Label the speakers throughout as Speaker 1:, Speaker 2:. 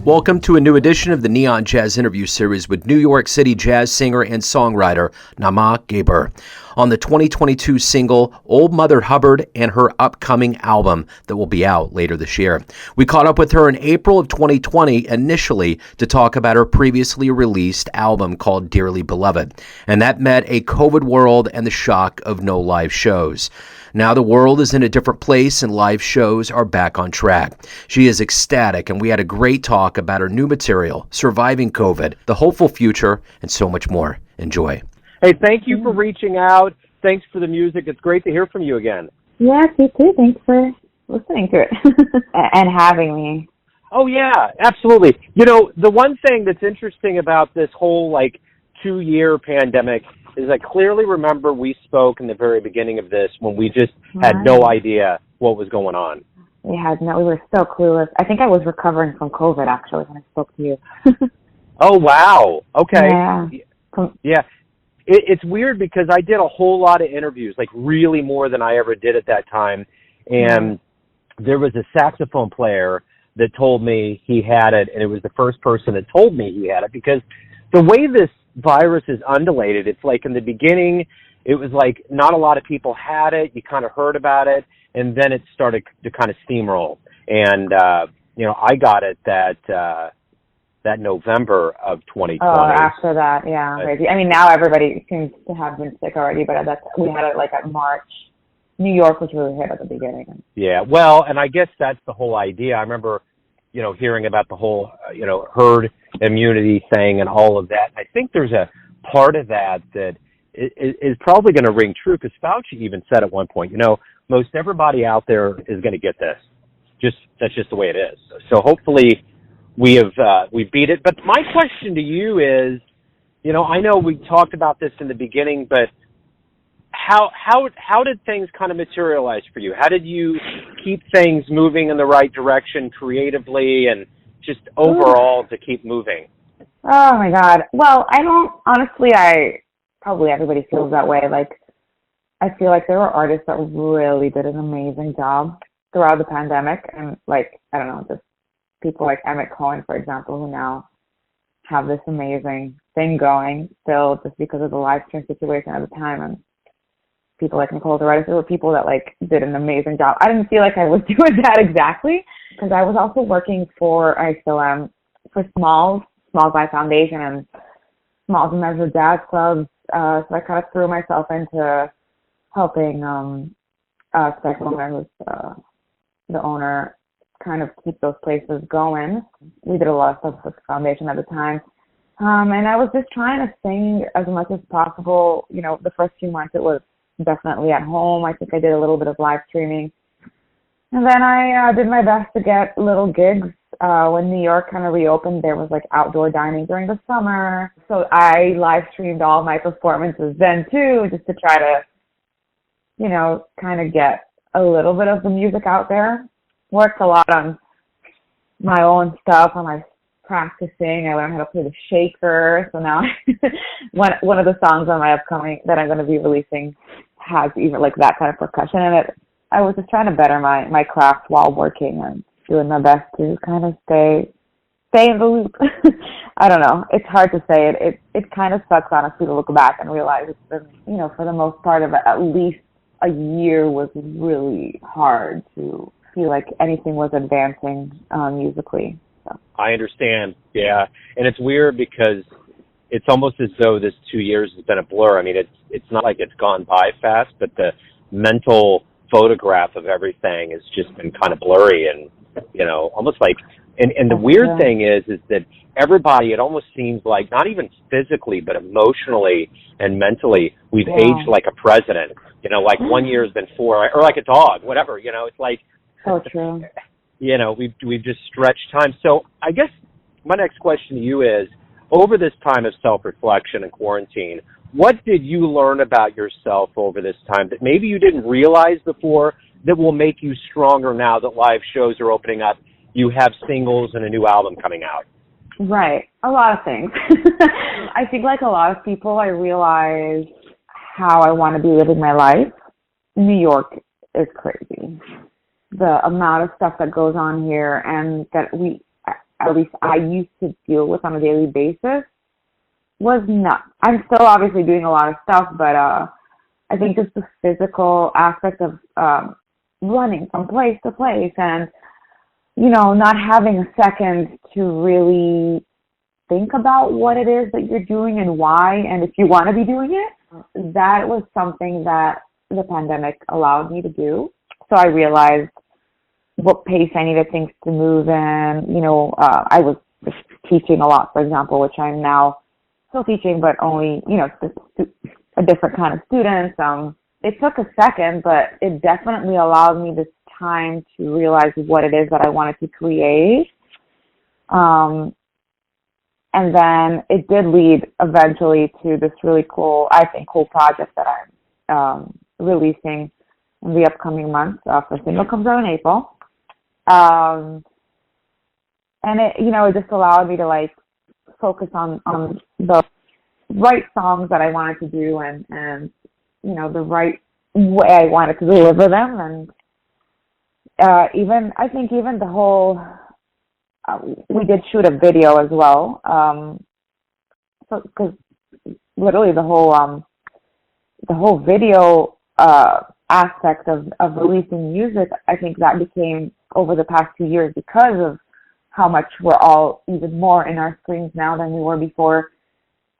Speaker 1: Welcome to a new edition of the Neon Jazz interview series with New York City jazz singer and songwriter Naama Gheber on the 2022 single Old Mother Hubbard and her upcoming album that will be out later this year. We caught up with her in April of 2020 initially to talk about her previously released album called Dearly Beloved, and that met a COVID world and the shock of no live shows. Now the world is in a different place and live shows are back on track. She is ecstatic, and we had a great talk about her new material, surviving COVID, the hopeful future, and so much more. Enjoy.
Speaker 2: Hey, thank you for reaching out. Thanks for the music. It's great to hear from you again.
Speaker 3: Yes, you too. Thanks for listening to it and having me.
Speaker 2: Oh, yeah, absolutely. You know, the one thing that's interesting about this whole, 2-year pandemic is I clearly remember we spoke in the very beginning of this when we just had no idea what was going on.
Speaker 3: We were so clueless. I think I was recovering from COVID, actually, when I spoke to you.
Speaker 2: Oh, wow. Okay.
Speaker 3: Yeah.
Speaker 2: It's weird because I did a whole lot of interviews, really more than I ever did at that time. And there was a saxophone player that told me he had it, and it was the first person that told me he had it, because the way this virus is undulated, it's in the beginning, it was not a lot of people had it. You kind of heard about it, and then it started to kind of steamroll. And, I got it that November of 2020.
Speaker 3: Oh, after that, yeah. Crazy. I mean, now everybody seems to have been sick already, but we had it at March. New York was really hit at the beginning.
Speaker 2: Yeah, well, and I guess that's the whole idea. I remember, hearing about the whole, herd immunity thing and all of that. I think there's a part of that is probably going to ring true, because Fauci even said at one point, most everybody out there is going to get this. That's just the way it is. So hopefully we beat it. But my question to you is, I know we talked about this in the beginning, but how did things kind of materialize for you? How did you keep things moving in the right direction creatively and just overall to keep moving?
Speaker 3: Oh my God. Well, probably everybody feels that way. I feel like there were artists that really did an amazing job throughout the pandemic. And I don't know, just people like Emmett Cohen, for example, who now have this amazing thing going still just because of the live stream situation at the time. And people like Nicole Doretis, there were people that did an amazing job. I didn't feel like I was doing that exactly, because I was also working I still am, for Smalls by Foundation and Smalls and Measure Jazz Clubs. So I kind of threw myself into helping Spec Woman, who's the owner, kind of keep those places going. We did a lot of stuff with the foundation at the time. And I was just trying to sing as much as possible. The first few months it was definitely at home. I think I did a little bit of live streaming. And then I did my best to get little gigs. When New York kind of reopened, there was outdoor dining during the summer. So I live streamed all my performances then too, just to try to, kind of get a little bit of the music out there. Worked a lot on my own stuff, on my practicing. I learned how to play the shaker. So now one of the songs on my upcoming that I'm going to be releasing has even that kind of percussion in it. I was just trying to better my craft while working and doing my best to kind of stay in the loop. I don't know. It's hard to say it. It kind of sucks, honestly, to look back and realize it's been, for the most part of at least a year was really hard to feel like anything was advancing musically. So.
Speaker 2: I understand. Yeah. And it's weird because it's almost as though this 2 years has been a blur. I mean, it's not like it's gone by fast, but the mental photograph of everything has just been kind of blurry and, almost and the weird thing is that everybody, it almost seems like, not even physically, but emotionally and mentally, we've aged like a president. 1 year has been 4, or like a dog, whatever, it's like,
Speaker 3: so true.
Speaker 2: We've just stretched time. So I guess my next question to you is, over this time of self-reflection and quarantine, what did you learn about yourself over this time that maybe you didn't realize before that will make you stronger now that live shows are opening up, you have singles and a new album coming out?
Speaker 3: Right. A lot of things. I think like a lot of people, I realize how I want to be living my life. New York is crazy. The amount of stuff that goes on here, and that at least I used to deal with on a daily basis was nuts. I'm still obviously doing a lot of stuff, but I think just the physical aspect of running from place to place and, you know, not having a second to really think about what it is that you're doing and why, and if you want to be doing it, that was something that the pandemic allowed me to do. So I realized what pace I needed things to move in. You know, I was just teaching a lot, for example, which I'm now still teaching, but only, you know, a different kind of students. It took a second, but it definitely allowed me this time to realize what it is that I wanted to create. And then it did lead eventually to this really cool, I think, cool project that I'm releasing in the upcoming months. First single comes out in April. And it, you know, it just allowed me to like focus on the right songs that I wanted to do and you know, the right way I wanted to deliver them. And I think even the whole, we did shoot a video as well. So, because literally the whole video aspect of releasing music, I think that became over the past 2 years because of how much we're all even more in our screens now than we were before.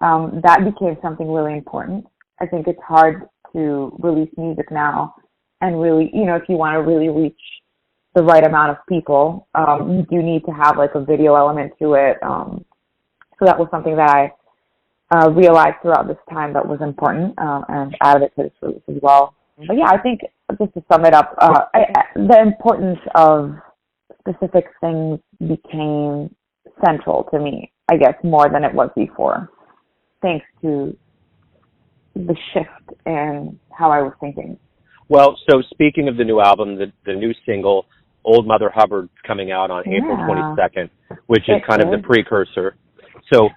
Speaker 3: That became something really important. I think it's hard to release music now and really, you know, if you want to really reach the right amount of people, you do need to have like a video element to it. So that was something that I realized throughout this time that was important and added it to this release as well. But yeah, I think just to sum it up, the importance of specific things became central to me, I guess, more than it was before, thanks to the shift in how I was thinking.
Speaker 2: Well, so speaking of the new album, the new single, Old Mother Hubbard, coming out on April 22nd, which is kind of the precursor. So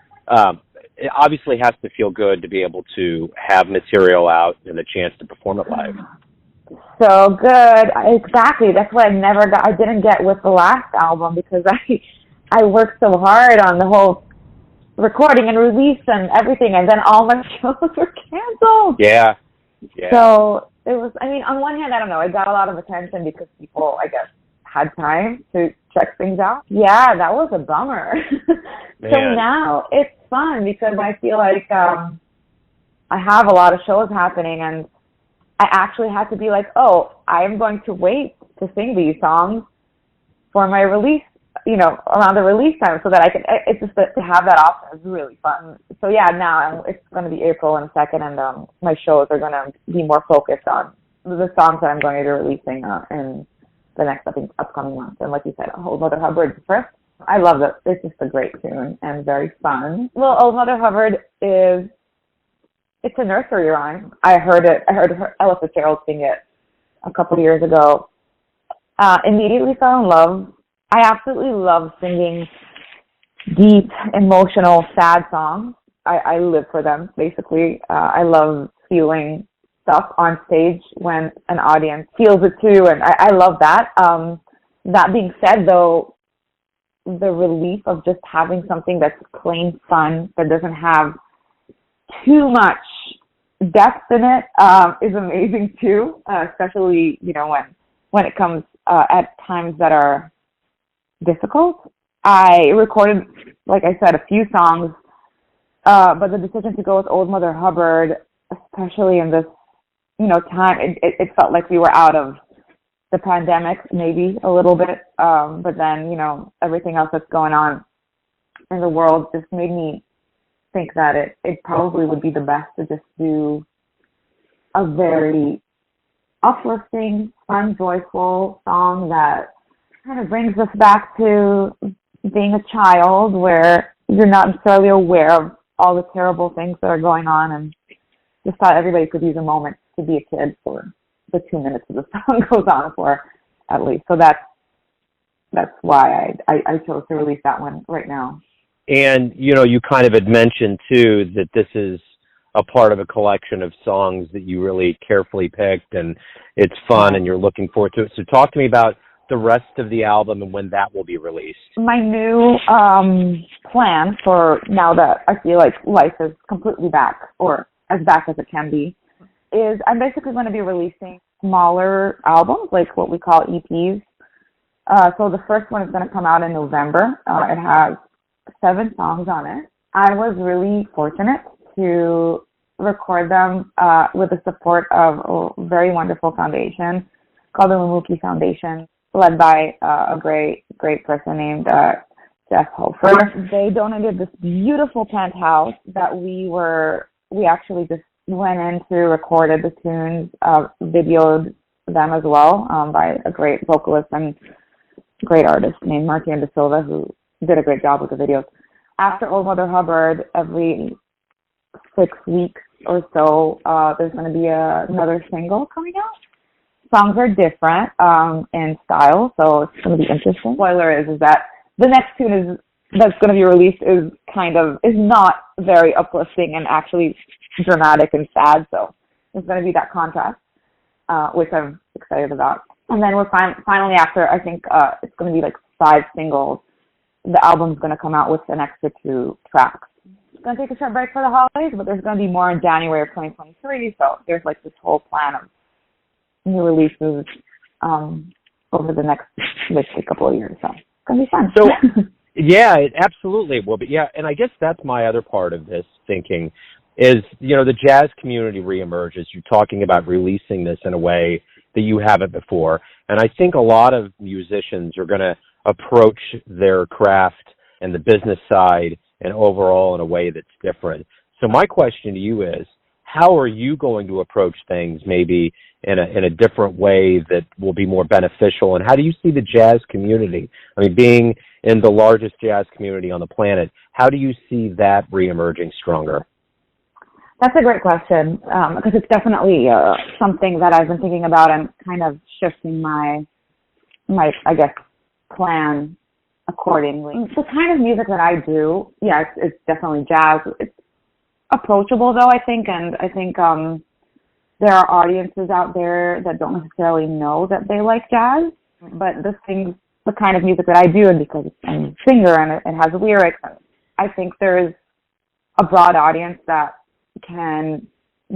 Speaker 2: it obviously has to feel good to be able to have material out and the chance to perform it live.
Speaker 3: So good. Exactly. That's what I didn't get with the last album because I worked so hard on the whole recording and release and everything, and then all my shows were canceled.
Speaker 2: Yeah.
Speaker 3: So it was, I mean, on one hand, I don't know, it got a lot of attention because people, I guess, had time to check things out. Yeah, that was a bummer. So now it's fun because I feel like I have a lot of shows happening, and I actually had to be like, oh, I am going to wait to sing these songs for my release, you know, around the release time so that I can, it's just to have that option is really fun. So yeah, now it's going to be April in a second, and my shows are going to be more focused on the songs that I'm going to be releasing in the next, I think, upcoming months. And like you said, Old Mother Hubbard first. I love it. It's just a great tune and very fun. Well, Old Mother Hubbard it's a nursery rhyme. I heard Ella Fitzgerald sing it a couple of years ago. Immediately fell in love. I absolutely love singing deep, emotional, sad songs. I live for them, basically. I love feeling stuff on stage when an audience feels it too, and I love that. That being said, though, the relief of just having something that's plain fun, that doesn't have too much depth in it, is amazing too, especially, you know, when it comes at times that are difficult. I recorded, like I said, a few songs, but the decision to go with Old Mother Hubbard, especially in this, you know, time, it felt like we were out of the pandemic, maybe a little bit, but then, you know, everything else that's going on in the world just made me think that it probably would be the best to just do a very uplifting, fun, joyful song that kind of brings us back to being a child where you're not necessarily aware of all the terrible things that are going on, and just thought everybody could use a moment to be a kid for the 2 minutes the song goes on for, at least. So that's why I chose to release that one right now.
Speaker 2: And, you know, you kind of had mentioned, too, that this is a part of a collection of songs that you really carefully picked, and it's fun, and you're looking forward to it. So talk to me about the rest of the album and when that will be released?
Speaker 3: My new plan for now that I feel like life is completely back, or as back as it can be, is I'm basically going to be releasing smaller albums, like what we call EPs. So the first one is going to come out in November. It has 7 songs on it. I was really fortunate to record them with the support of a very wonderful foundation called the Mumuki Foundation, led by a great person named Jeff Hofer. They donated this beautiful penthouse that we actually just went into, recorded the tunes, videoed them as well by a great vocalist and great artist named Martina De Silva, who did a great job with the videos. After Old Mother Hubbard, every 6 weeks or so, there's going to be another single coming out. Songs are different in style, so it's going to be interesting. Spoiler is that the next tune that's going to be released is not very uplifting and actually dramatic and sad, so there's going to be that contrast, which I'm excited about. And then we're finally, after I think it's going to be like 5 singles, the album's going to come out with an extra 2 tracks. It's going to take a short break for the holidays, but there's going to be more in January of 2023, so there's like this whole plan of new releases over the next couple of years, so it's going to be fun.
Speaker 2: So, yeah, it absolutely will be. Yeah, and I guess that's my other part of this thinking is, the jazz community reemerges. You're talking about releasing this in a way that you haven't before. And I think a lot of musicians are going to approach their craft and the business side and overall in a way that's different. So my question to you is, how are you going to approach things maybe in a different way that will be more beneficial? And how do you see the jazz community? I mean, being in the largest jazz community on the planet, how do you see that reemerging stronger?
Speaker 3: That's a great question, because it's definitely something that I've been thinking about and kind of shifting my I guess, plan accordingly. The kind of music that I do, yeah, it's definitely jazz. It's approachable, though, I think, and I think there are audiences out there that don't necessarily know that they like jazz, but the kind of music that I do, and because I'm a singer and it has lyrics, I think there's a broad audience that can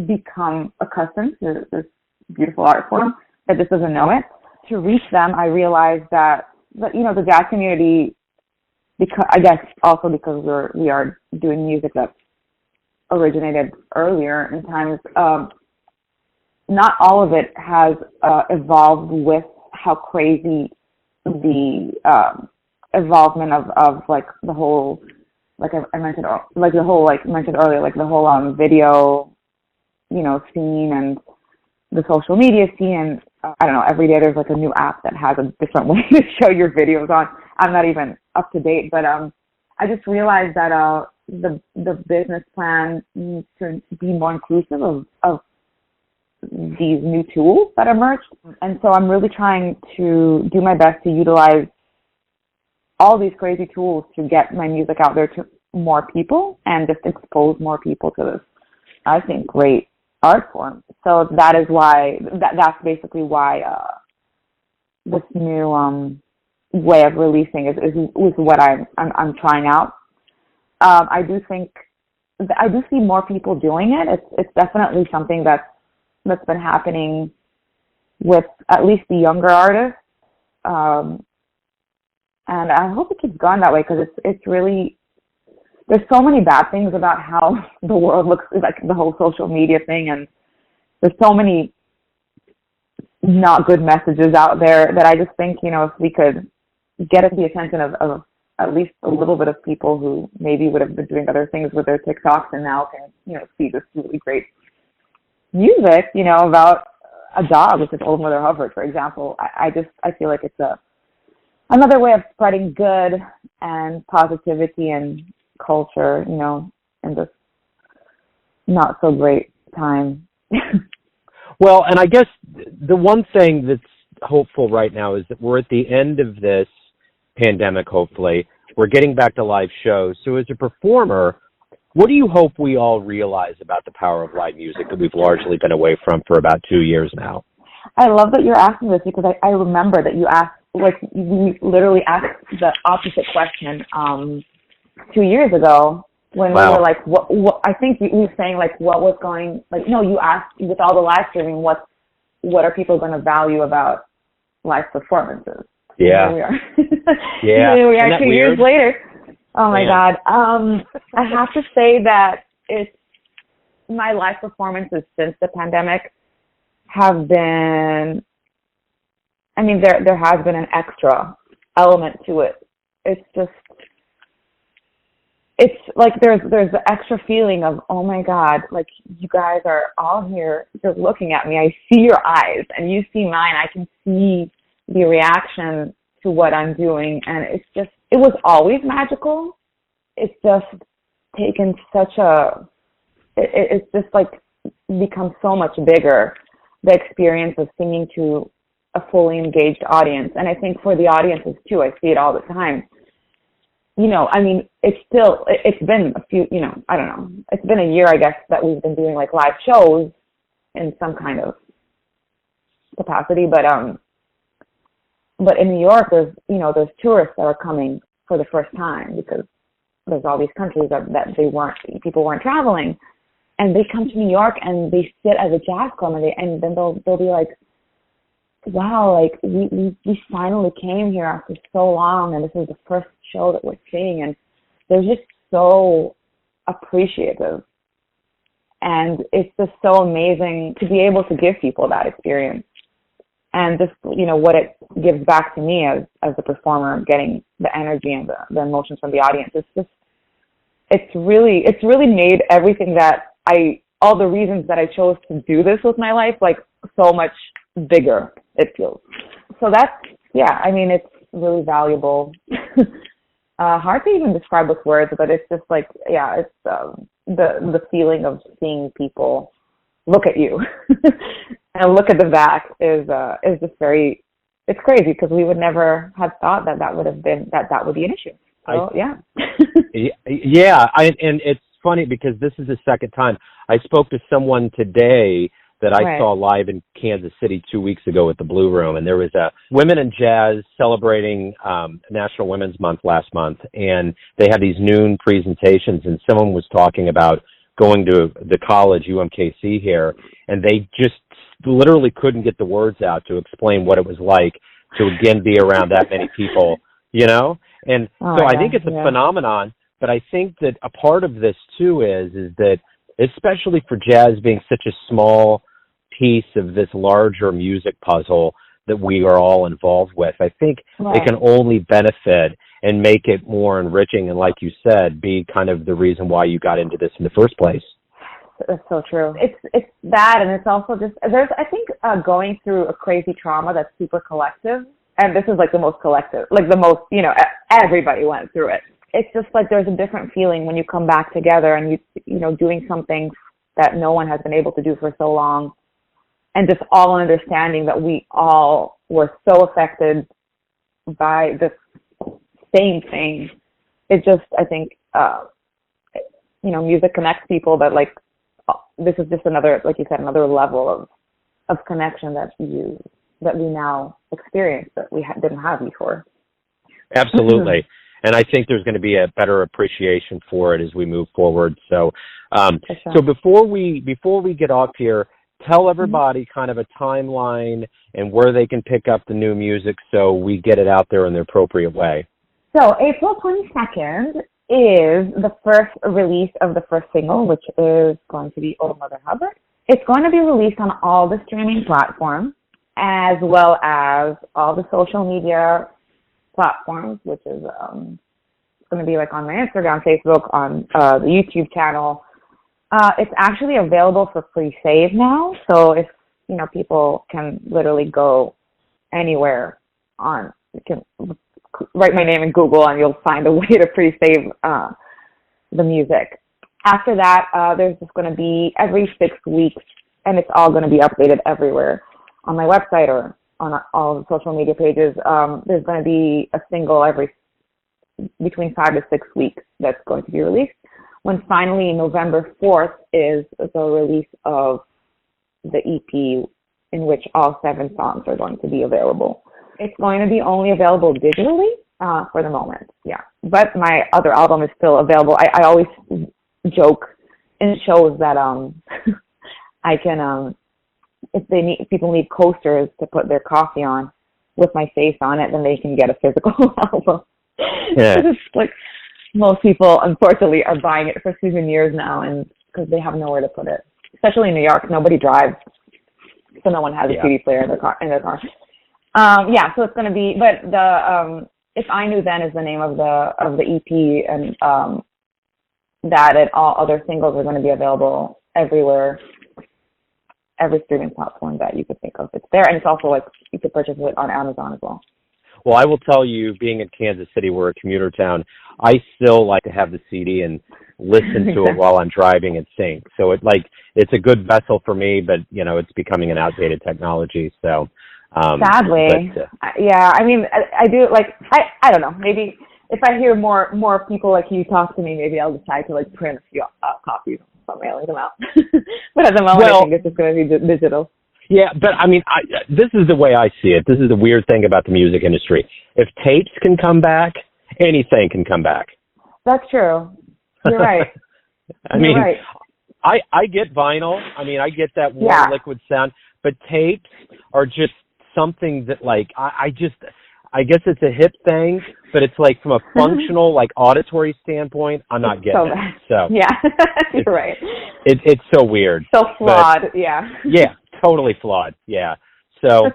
Speaker 3: become accustomed to this beautiful art form that just doesn't know it. To reach them, I realized that the jazz community, because I guess also because we are doing music that originated earlier in times, not all of it has evolved with how crazy the evolvement of like the whole, like I mentioned, like the whole, like mentioned earlier, like the whole video, scene and the social media scene. And I don't know, every day there's like a new app that has a different way to show your videos on. I'm not even up to date, but I just realized that the business plan needs to be more inclusive of these new tools that emerged. And so I'm really trying to do my best to utilize all these crazy tools to get my music out there to more people and just expose more people to this, I think, great art form. So that is why, that's basically why this new way of releasing is what I'm trying out. I do see more people doing it. It's definitely something that's been happening with at least the younger artists. And I hope it keeps going that way, because it's really, there's so many bad things about how the world looks, like the whole social media thing, and there's so many not good messages out there that I just think, if we could get the attention of at least a little bit of people who maybe would have been doing other things with their TikToks and now can, see this really great music, about a dog, which is Old Mother Hubbard, for example. I feel like it's another way of spreading good and positivity and culture, in this not so great time.
Speaker 2: Well, and I guess the one thing that's hopeful right now is that we're at the end of this pandemic, hopefully. We're getting back to live shows. So as a performer, what do you hope we all realize about the power of live music that we've largely been away from for about 2 years now?
Speaker 3: I love that you're asking this, because I remember that you asked like we literally asked the opposite question 2 years ago when we were like, what I think we were saying like what was going, like, no, you asked with all the live streaming, what are people going to value about live performances?
Speaker 2: Yeah.
Speaker 3: Here we are.
Speaker 2: Yeah.
Speaker 3: Here we are
Speaker 2: Isn't that
Speaker 3: 2 years
Speaker 2: weird?
Speaker 3: later. Oh my
Speaker 2: Man.
Speaker 3: God. I have to say that my live performances since the pandemic have been, I mean, there has been an extra element to it. It's just, it's like there's the extra feeling of, oh my God, like you guys are all here, you're looking at me, I see your eyes and you see mine, I can see the reaction to what I'm doing, and it's just, it was always magical. It's just taken such a, it's just like become so much bigger, the experience of singing to a fully engaged audience. And I think for the audiences too, I see it all the time. You know, I mean, it's been a few, you know, I don't know, it's been a year, I guess, that we've been doing like live shows in some kind of capacity, but in New York, there's tourists that are coming for the first time because there's all these countries that people weren't traveling, and they come to New York and they sit as a jazz club and then they'll be like, wow, like we finally came here after so long, and this is the first show that we're seeing, and they're just so appreciative, and it's just so amazing to be able to give people that experience. And just, you know, what it gives back to me as a performer, getting the energy and the emotions from the audience. It's really made everything that all the reasons that I chose to do this with my life, like, so much bigger, it feels. So that's, yeah, I mean, it's really valuable. Hard to even describe with words, but it's just like, yeah, it's the feeling of seeing people look at you and look at the back is just very, it's crazy because we would never have thought that would have been, that would be an issue. So, yeah.
Speaker 2: Yeah. And it's funny because this is the second time. I spoke to someone today that I saw live in Kansas City 2 weeks ago at the Blue Room, and there was a Women in Jazz celebrating National Women's Month last month, and they had these noon presentations, and someone was talking about going to the college, UMKC here, and they just literally couldn't get the words out to explain what it was like to, again, be around that many people, you know? And so I think it's a phenomenon, but I think that a part of this, too, is that, especially for jazz being such a small piece of this larger music puzzle that we are all involved with, I think it can only benefit and make it more enriching, and like you said, be kind of the reason why you got into this in the first place.
Speaker 3: That's so true. It's that, and it's also just, there's, I think, going through a crazy trauma that's super collective, and this is like the most collective, like the most, you know, everybody went through it. It's just like there's a different feeling when you come back together and you know, doing something that no one has been able to do for so long, and just all understanding that we all were so affected by this same thing. It just, I think, you know, music connects people, but like, this is just another, like you said, another level of connection that we now experience that we didn't have before.
Speaker 2: Absolutely. And I think there's going to be a better appreciation for it as we move forward. So, so before we get off here, tell everybody kind of a timeline and where they can pick up the new music so we get it out there in the appropriate way.
Speaker 3: So April 22nd is the first release of the first single, which is going to be Oh Mother Hubbard. It's going to be released on all the streaming platforms, as well as all the social media platforms, which is going to be like on my Instagram, Facebook, on the YouTube channel. It's actually available for pre-save now, so if, you know, people can literally go anywhere you can write my name in Google and you'll find a way to pre-save the music. After that, there's just going to be every 6 weeks, and it's all going to be updated everywhere on my website or on all the social media pages. There's going to be a single every between 5 to 6 weeks that's going to be released, when finally November 4th is the release of the EP, in which all 7 songs are going to be available. It's going to be only available digitally for the moment, yeah. But my other album is still available. I always joke in shows that I can if people need coasters to put their coffee on with my face on it, then they can get a physical album.
Speaker 2: Yeah.
Speaker 3: It's like most people, unfortunately, are buying it for souvenirs now, and because they have nowhere to put it. Especially in New York, nobody drives, so no one has a CD player in their car. Yeah, so it's going to be. But the If I Knew Then is the name of the EP, and that and all other singles are going to be available everywhere, every streaming platform that you could think of. It's there, and it's also like you could purchase it on Amazon as well.
Speaker 2: Well, I will tell you, being in Kansas City, we're a commuter town, I still like to have the CD and listen to it while I'm driving and sync. So it's a good vessel for me, but it's becoming an outdated technology. So
Speaker 3: sadly, yeah. I mean, I do I don't know. Maybe if I hear more people like you talk to me, maybe I'll decide to print a few copies and mailing them out. But at the moment, I think it's just going to be digital.
Speaker 2: Yeah, but I mean, this is the way I see it. This is the weird thing about the music industry. If tapes can come back, anything can come back.
Speaker 3: That's true. You're right.
Speaker 2: You're right. I get vinyl. I mean, I get that warm liquid sound, but tapes are just something that I guess it's a hip thing, but it's from a functional, auditory standpoint, I'm not getting it. So
Speaker 3: yeah, you're right.
Speaker 2: It's so weird.
Speaker 3: So flawed, yeah.
Speaker 2: Yeah, totally flawed. Yeah. So,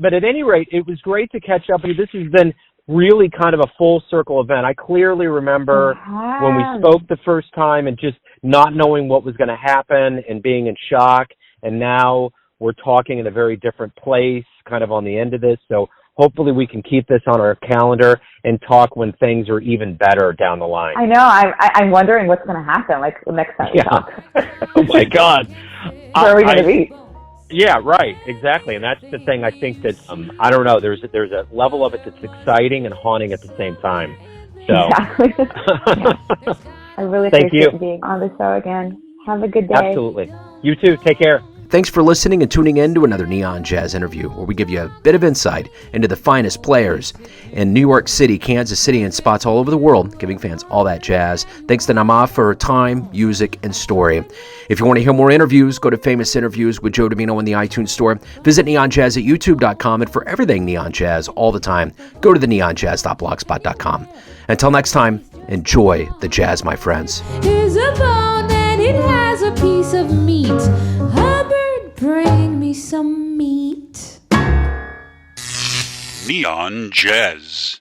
Speaker 2: but at any rate, it was great to catch up. This has been really kind of a full circle event. I clearly remember when we spoke the first time and just not knowing what was going to happen and being in shock. And now we're talking in a very different place, kind of on the end of this. So hopefully we can keep this on our calendar and talk when things are even better down the line.
Speaker 3: I know. I'm wondering what's going to happen, the next time we talk.
Speaker 2: Oh, my God.
Speaker 3: Where are we going to be?
Speaker 2: Yeah, right. Exactly. And that's the thing I think that, I don't know, there's a level of it that's exciting and haunting at the same time. So.
Speaker 3: Exactly. Yeah. I really appreciate being on the show again. Have a good day.
Speaker 2: Absolutely. You too. Take care.
Speaker 1: Thanks for listening and tuning in to another Neon Jazz interview, where we give you a bit of insight into the finest players in New York City, Kansas City, and spots all over the world, giving fans all that jazz. Thanks to Naama for her time, music, and story. If you want to hear more interviews, go to Famous Interviews with Joe Domino in the iTunes Store. Visit neonjazz at youtube.com, and for everything Neon Jazz all the time, go to the neonjazz.blogspot.com. Until next time, enjoy the jazz, my friends.
Speaker 4: Here's a bone and it has a piece of meat. Hubbard, bring me some meat.
Speaker 5: Neon Jazz.